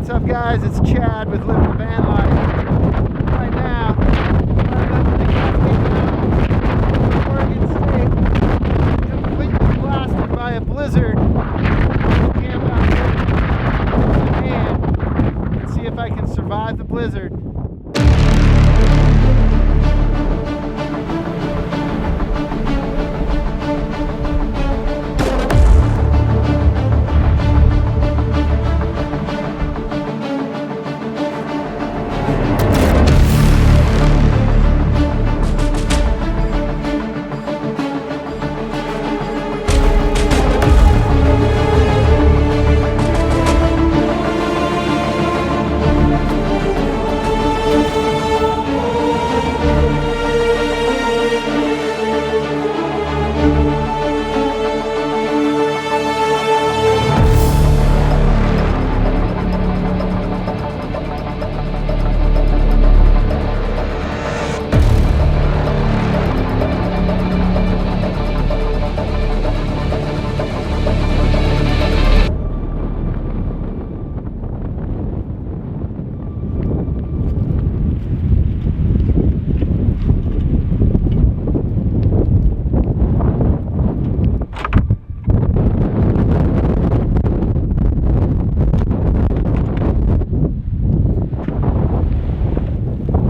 What's up, guys? It's Chad with Living the Van Life. Right now, I'm up in the Cascade Mountains, Oregon State, completely blasted by a blizzard. Camp out here in the van and see if I can survive the blizzard.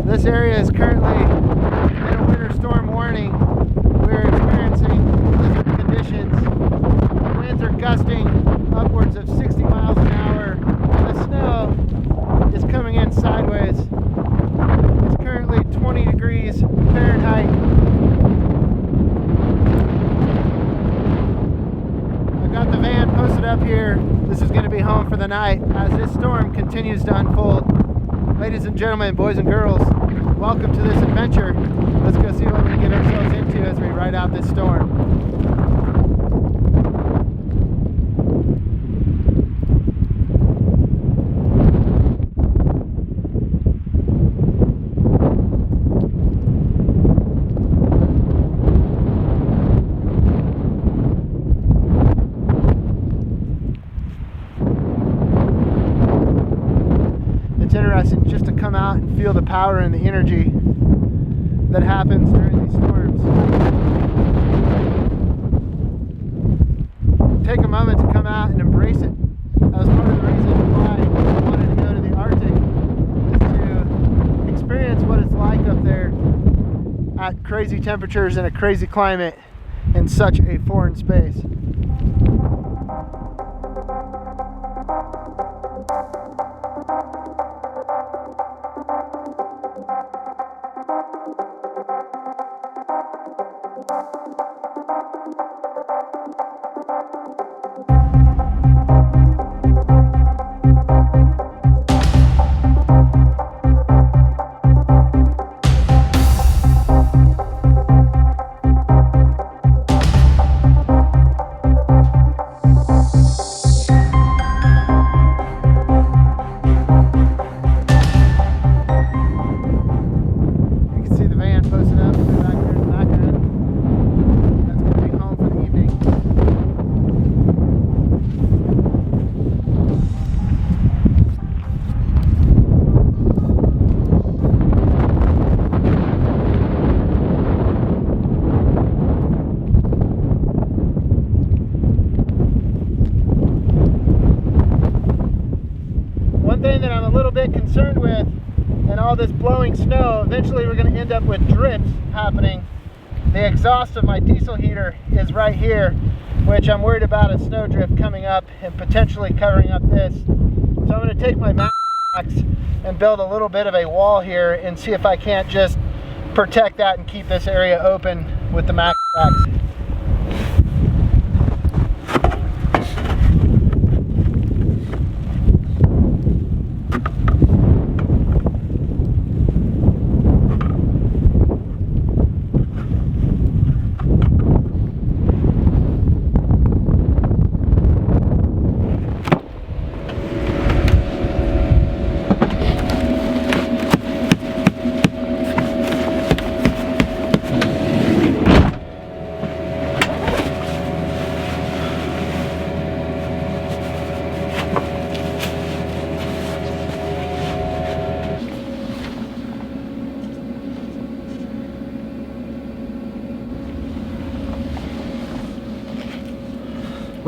This area is currently in a winter storm warning. We're experiencing blizzard conditions. The winds are gusting upwards of 60 miles an hour, and the snow is coming in sideways. It's currently 20 degrees Fahrenheit. I've got the van posted up here. This is going to be home for the night as this storm continues to unfold. Ladies and gentlemen, boys and girls, welcome to this adventure. Let's go see what we can get ourselves into as we ride out this storm. It's interesting just to come out and feel the power and the energy that happens during these storms. Take a moment to come out and embrace it. That was part of the reason why I wanted to go to the Arctic, is to experience what it's like up there at crazy temperatures and a crazy climate in such a foreign space. One thing that I'm a little bit concerned with, and all this blowing snow, eventually we're going to end up with drips happening. The exhaust of my diesel heater is right here, which I'm worried about a snow drift coming up and potentially covering up this. So I'm going to take my max and build a little bit of a wall here and see if I can't just protect that and keep this area open with the max.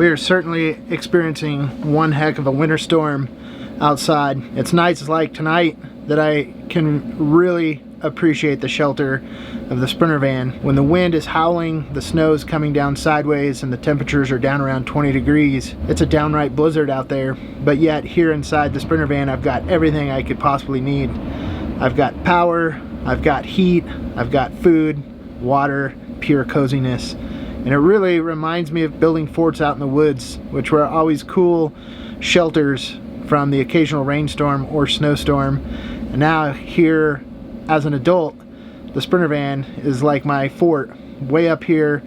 We are certainly experiencing one heck of a winter storm outside. It's nights like tonight that I can really appreciate the shelter of the Sprinter van. When the wind is howling, the snow's coming down sideways, and the temperatures are down around 20 degrees. It's a downright blizzard out there, but yet here inside the Sprinter van I've got everything I could possibly need. I've got power, I've got heat, I've got food, water, pure coziness. And it really reminds me of building forts out in the woods, which were always cool shelters from the occasional rainstorm or snowstorm. And now here as an adult, the Sprinter van is like my fort way up here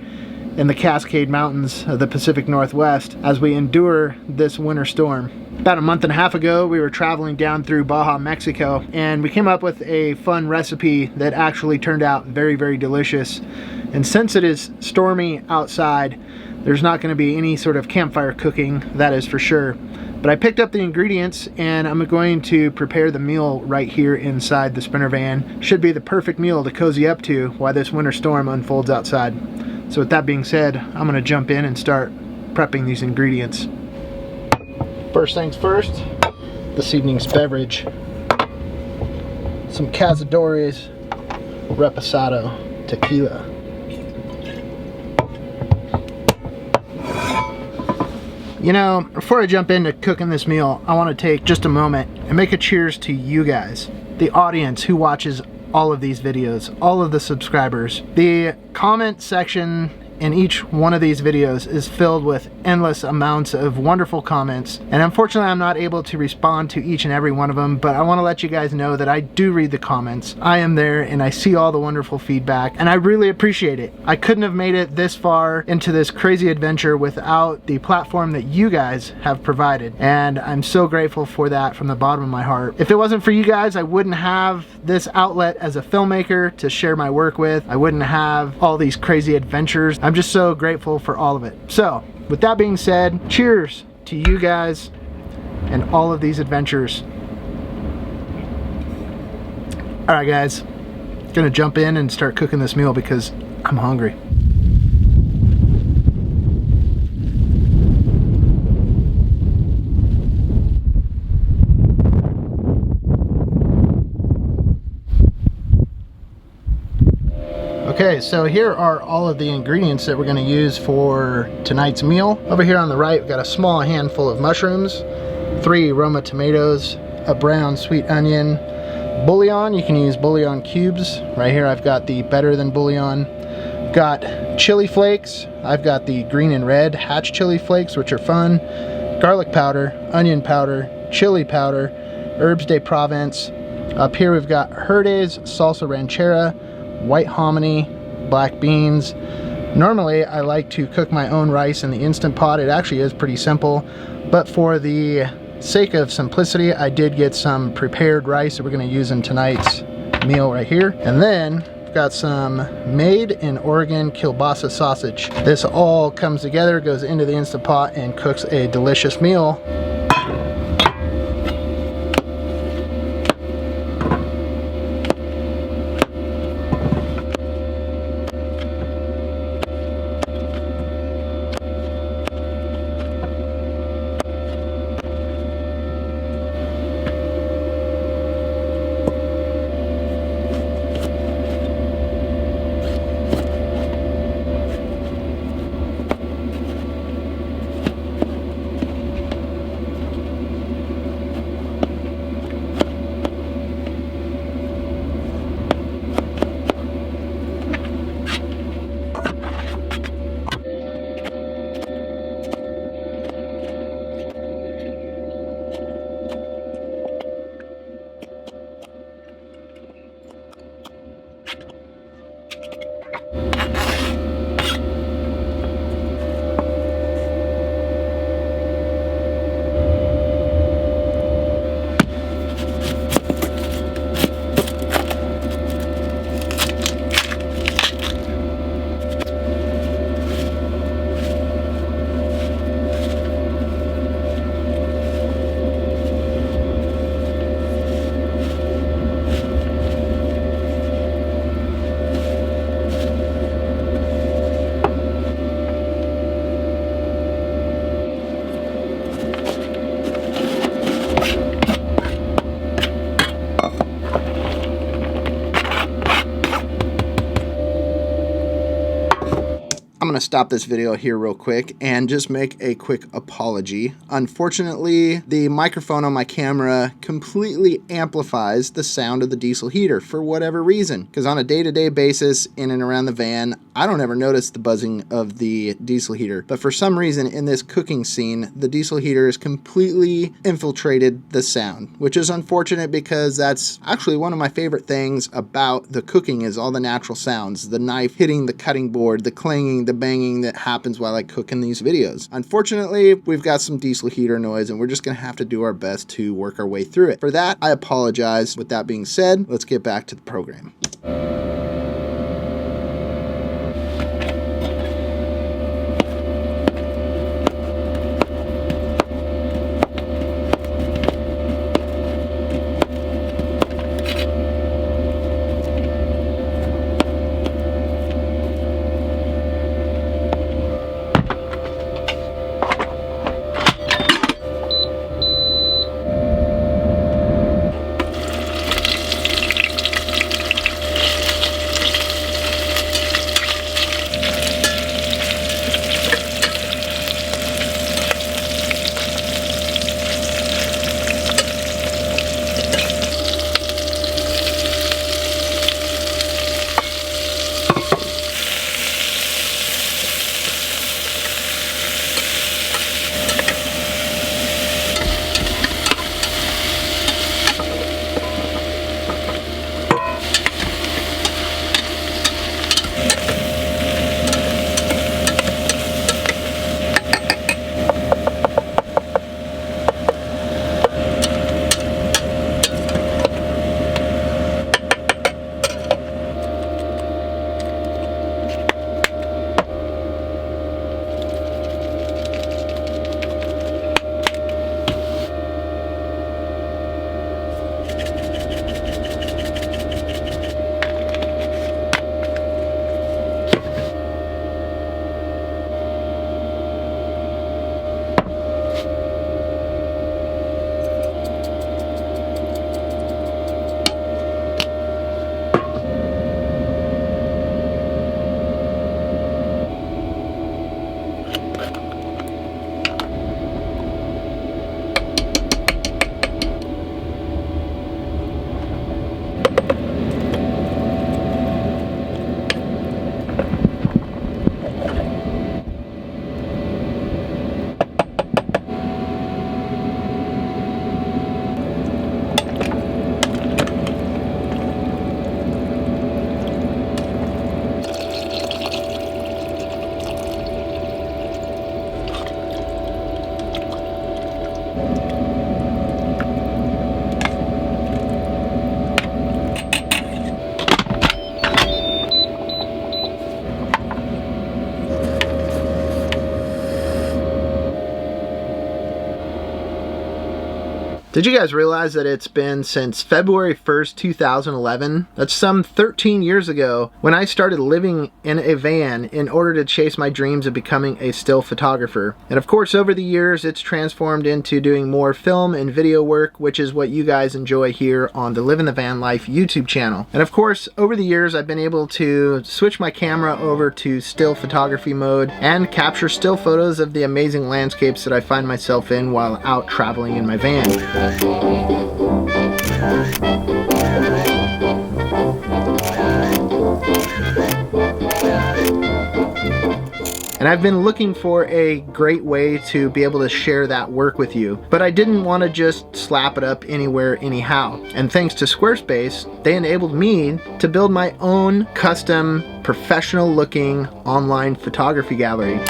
in the Cascade Mountains of the Pacific Northwest as we endure this winter storm. About a month and a half ago, we were traveling down through Baja, Mexico, and we came up with a fun recipe that actually turned out very, very delicious. And since it is stormy outside, there's not going to be any sort of campfire cooking, that is for sure. But I picked up the ingredients and I'm going to prepare the meal right here inside the Sprinter van. Should be the perfect meal to cozy up to while this winter storm unfolds outside. So with that being said, I'm going to jump in and start prepping these ingredients. First things first, this evening's beverage. Some Cazadores Reposado tequila. You know, before I jump into cooking this meal, I want to take just a moment and make a cheers to you guys, the audience who watches all of these videos, all of the subscribers. The comment section in each one of these videos is filled with endless amounts of wonderful comments, and unfortunately I'm not able to respond to each and every one of them, but I want to let you guys know that I do read the comments. I am there and I see all the wonderful feedback, and I really appreciate it. I couldn't have made it this far into this crazy adventure without the platform that you guys have provided, and I'm so grateful for that from the bottom of my heart. If it wasn't for you guys, I wouldn't have this outlet as a filmmaker to share my work with. I wouldn't have all these crazy adventures. I'm just so grateful for all of it. So with that being said, cheers to you guys and all of these adventures. All right guys, gonna jump in and start cooking this meal because I'm hungry. Okay, so here are all of the ingredients that we're going to use for tonight's meal. Over here on the right, we've got a small handful of mushrooms, 3 Roma tomatoes, a brown sweet onion, bouillon. You can use bouillon cubes. Right here I've got the better than bouillon. Got chili flakes. I've got the green and red hatch chili flakes, which are fun. Garlic powder, onion powder, chili powder, herbs de Provence. Up here we've got Herdes, salsa ranchera, white hominy, black beans. Normally I like to cook my own rice in the Instant Pot. It actually is pretty simple, but for the sake of simplicity I did get some prepared rice that we're going to use in tonight's meal right here. And then we've got some made in Oregon kielbasa sausage. This all comes together, goes into the Instant Pot, and cooks a delicious meal. want to stop this video here real quick and just make a quick apology. Unfortunately, the microphone on my camera completely amplifies the sound of the diesel heater for whatever reason. Because on a day-to-day basis in and around the van, I don't ever notice the buzzing of the diesel heater. But for some reason in this cooking scene, the diesel heater has completely infiltrated the sound, which is unfortunate because that's actually one of my favorite things about the cooking is all the natural sounds. The knife hitting the cutting board, the clanging, the banging that happens while I cook in these videos. Unfortunately, we've got some diesel heater noise and we're just gonna have to do our best to work our way through it. For that, I apologize. With that being said, let's get back to the program. Did you guys realize that it's been since February 1st, 2011? That's some 13 years ago when I started living in a van in order to chase my dreams of becoming a still photographer. And of course, over the years, it's transformed into doing more film and video work, which is what you guys enjoy here on the Living the Van Life YouTube channel. And of course, over the years, I've been able to switch my camera over to still photography mode and capture still photos of the amazing landscapes that I find myself in while out traveling in my van. And I've been looking for a great way to be able to share that work with you, but I didn't want to just slap it up anywhere anyhow. And thanks to Squarespace, they enabled me to build my own custom professional looking online photography gallery.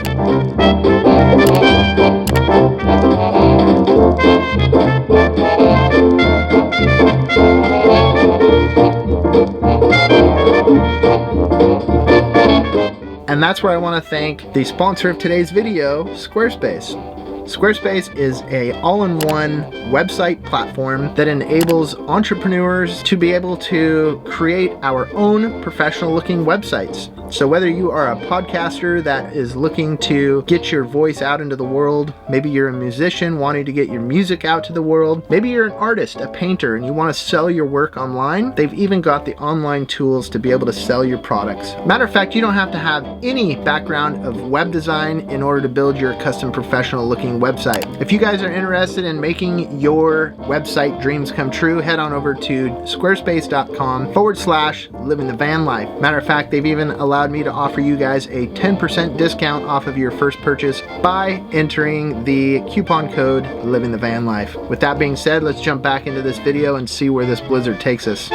And that's where I want to thank the sponsor of today's video, Squarespace. Squarespace is a all-in-one website platform that enables entrepreneurs to be able to create our own professional looking websites. So whether you are a podcaster that is looking to get your voice out into the world, maybe you're a musician wanting to get your music out to the world, maybe you're an artist, a painter, and you want to sell your work online, they've even got the online tools to be able to sell your products. Matter of fact, you don't have to have any background of web design in order to build your custom professional looking website. If you guys are interested in making your website dreams come true, head on over to squarespace.com/livingthevanlife. Matter of fact, they've even allowed me to offer you guys a 10% discount off of your first purchase by entering the coupon code LIVINGTHEVANLIFE. With that being said, let's jump back into this video and see where this blizzard takes us.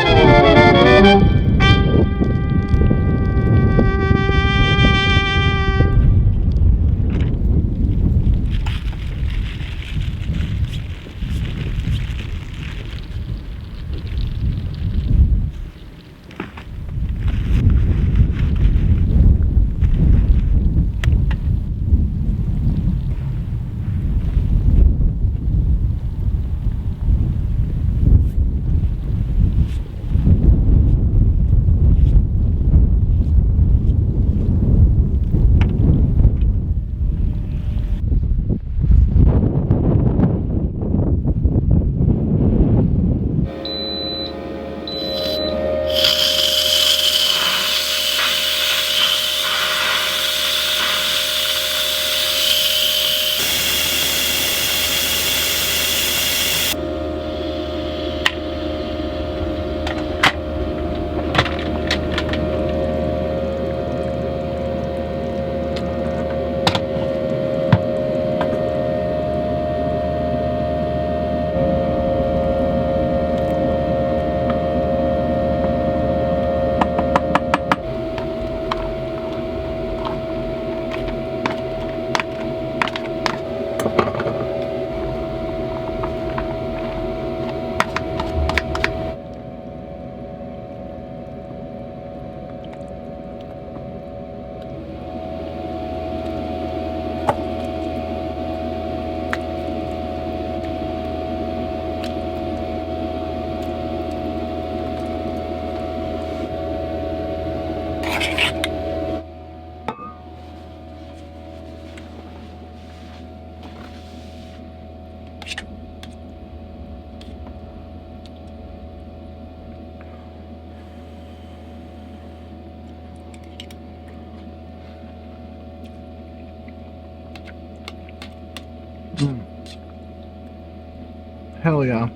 Hell yeah.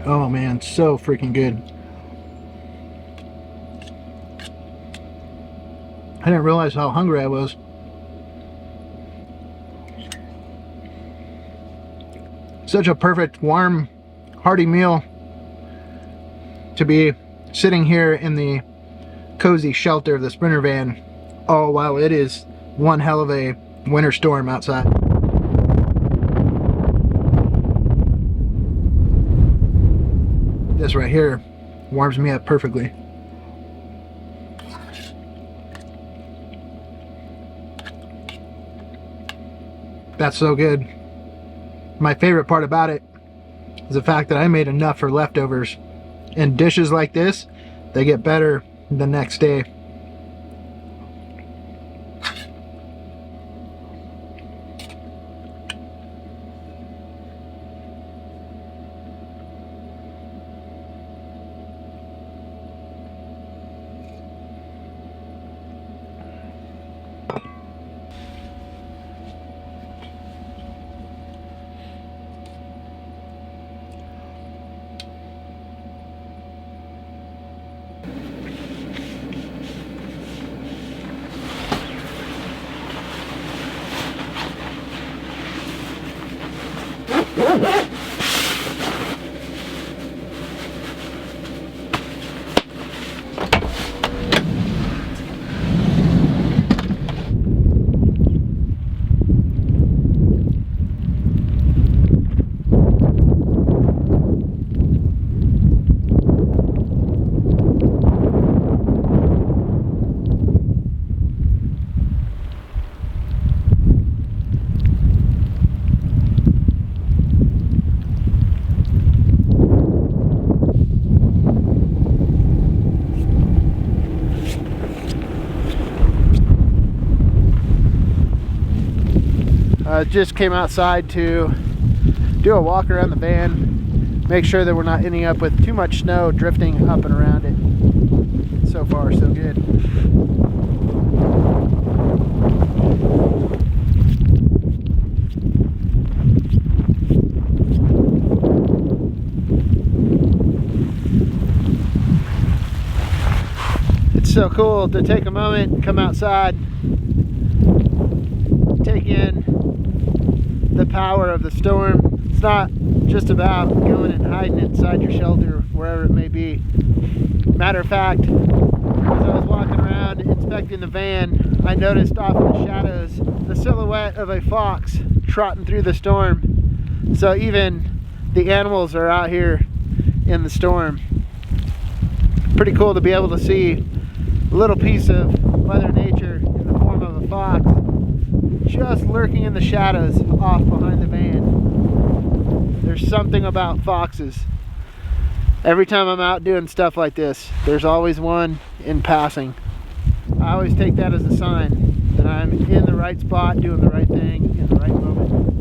Oh man, so freaking good. I didn't realize how hungry I was. Such a perfect, warm, hearty meal to be sitting here in the cozy shelter of the Sprinter van, all while it is one hell of a winter storm outside. This right here warms me up perfectly. That's so good. My favorite part about it is the fact that I made enough for leftovers. And dishes like this, they get better the next day. Just came outside to do a walk around the van, make sure that we're not ending up with too much snow drifting up and around it. So far, so good. It's so cool to take a moment, come outside, take in the power of the storm. It's not just about going and hiding inside your shelter, wherever it may be. Matter of fact, as I was walking around inspecting the van, I noticed off in the shadows the silhouette of a fox trotting through the storm. So even the animals are out here in the storm. Pretty cool to be able to see a little piece of Mother Nature in the form of a fox just lurking in the shadows off behind the van. There's something about foxes. Every time I'm out doing stuff like this, there's always one in passing. I always take that as a sign that I'm in the right spot, doing the right thing in the right moment.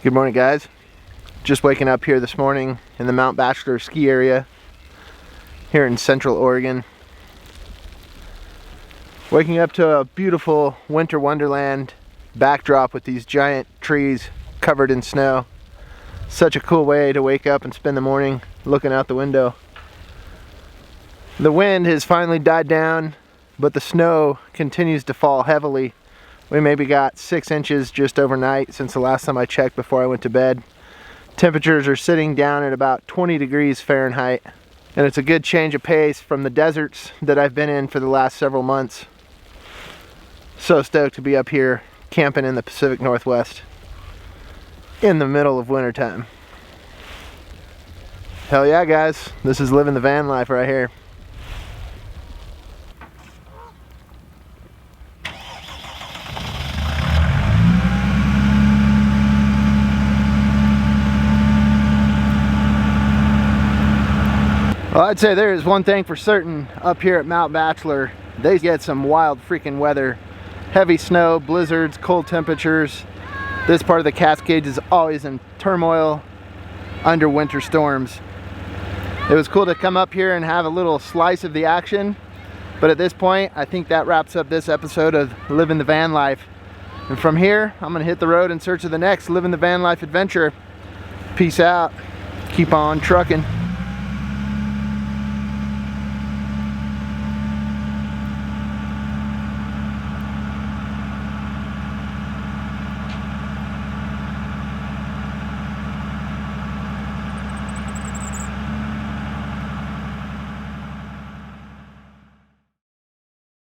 Good morning, guys. Just waking up here this morning in the Mount Bachelor ski area here in Central Oregon. Waking up to a beautiful winter wonderland backdrop with these giant trees covered in snow. Such a cool way to wake up and spend the morning looking out the window. The wind has finally died down, but the snow continues to fall heavily. We maybe got 6 inches just overnight since the last time I checked before I went to bed. Temperatures are sitting down at about 20 degrees Fahrenheit, and it's a good change of pace from the deserts that I've been in for the last several months. So stoked to be up here camping in the Pacific Northwest in the middle of wintertime. Hell yeah, guys, this is living the van life right here. Well, I'd say there is one thing for certain up here at Mount Bachelor. They get some wild freaking weather. Heavy snow, blizzards, cold temperatures. This part of the Cascades is always in turmoil under winter storms. It was cool to come up here and have a little slice of the action. But at this point, I think that wraps up this episode of Living the Van Life. And from here, I'm gonna hit the road in search of the next Living the Van Life adventure. Peace out. Keep on trucking.